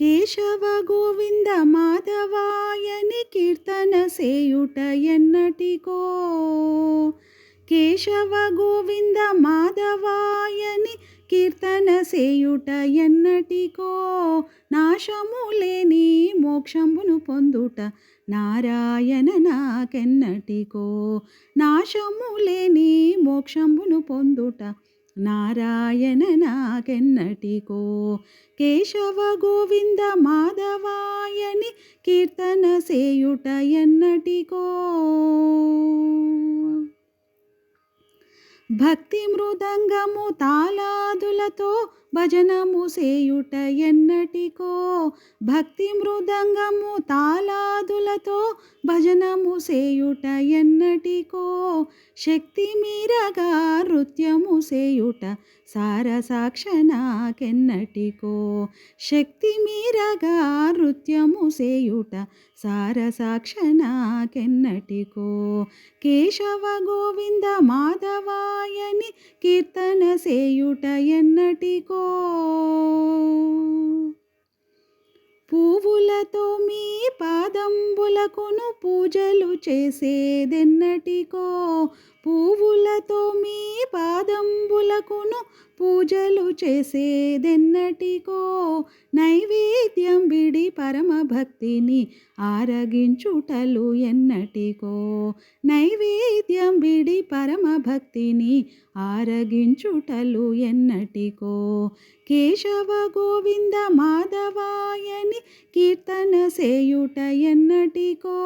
కేశవ గోవింద మాధవాయని కీర్తన సేయుట ఎన్నటికో. కేశవ గోవింద మాధవాయని కీర్తన సేయుట ఎన్నటికో. నాశము లేని మోక్షంబును పొందుట నారాయణ నాకెన్నటికో. నాశము లేని మోక్షంబును పొందుట నారాయణ నాకెన్నటికో. కేశవ గోవింద మాధవాయని కీర్తన సేయుట ఎన్నటికో. భక్తి మృదంగము తాళాదులతో భజనము సేయుట ఎన్నటికో. భక్తి మృదంగము తాళాదులతో భజనము సేయుట ఎన్నటికో. శక్తి మీరగా నృత్యము సేయుట సారసాక్ష నాకెన్నటికో. శక్తి మీరగా నృత్యము సేయుట సారసాక్ష నాకెన్నటికో. కేశవ గోవింద మాధవాయని కీర్తన సేయుట ఎన్నటికో. పువ్వులతో మీ పాదంబులకును పూజలు చేసేదెన్నటికో. పువ్వులతో మీ పాదంబులకును పూజలు చేసేదెన్నటికో. నైవేద్యం బిడి పరమభక్తిని ఆరగించుటలు ఎన్నటికో. నైవేద్యం బిడి పరమభక్తిని ఆరగించుటలు ఎన్నటికో. కేశవ గోవింద మాధవాయని కీర్తన సేయుట ఎన్నటికో.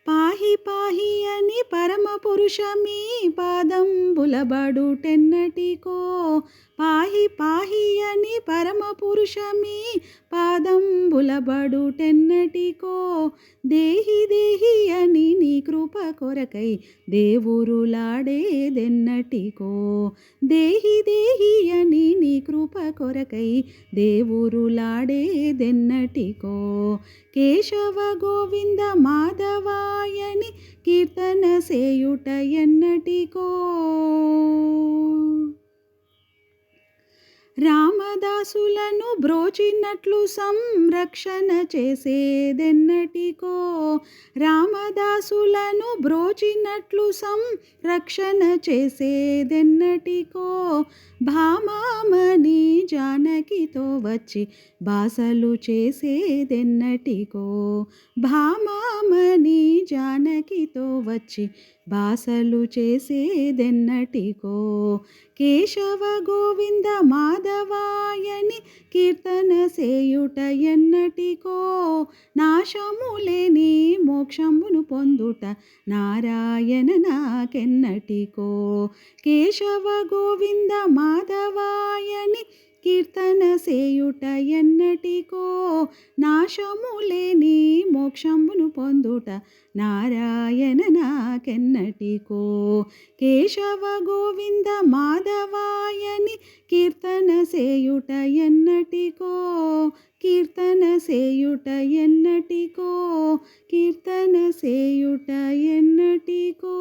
పాహి పాహి అని పరమ పురుష మీ పాదంబులబడుటెన్నటికో. పాహి పాహి అని పరమ పురుష మీ పాదంబులబడుటెన్నటికో. దేహి దేహి అని నీ కృప కొరకై దేవురులాడేదెన్నటికో. దేహి దేహి అని నీ కృప కొరకై దేవురులాడేదెన్నటికో. కేశవ గోవింద మాధవాయని కీర్తన సేయుట ఎన్నటికో. రామదాసులను బ్రోచినట్లు సంరక్షణ చేసేదెన్నటికో. రామదాసులను బ్రోచినట్లు సంరక్షణ చేసేదెన్నటికో. భామామణి జానకితో వచ్చి బాసలు చేసేదెన్నటికో. భామామణి జానకితో వచ్చి బాసలు చేసేదెన్నటికో. కేశవ గోవింద మాధవాయని కీర్తన సేయుట ఎన్నటికో. నాశము లేని మోక్షమును పొందుట నారాయణ నాకెన్నటికో. కేశవ గోవింద మాధవాయని కీర్తన సేయుట ఎన్నటికో. నాశము లేని మోక్షమును పొందుట నారాయణ నాకెన్నటికో. కేశవ గోవింద మాధవాయని కీర్తన సేయుట ఎన్నటికో. కీర్తన సేయుట ఎన్నటికో. కీర్తన సేయుట ఎన్నటికో.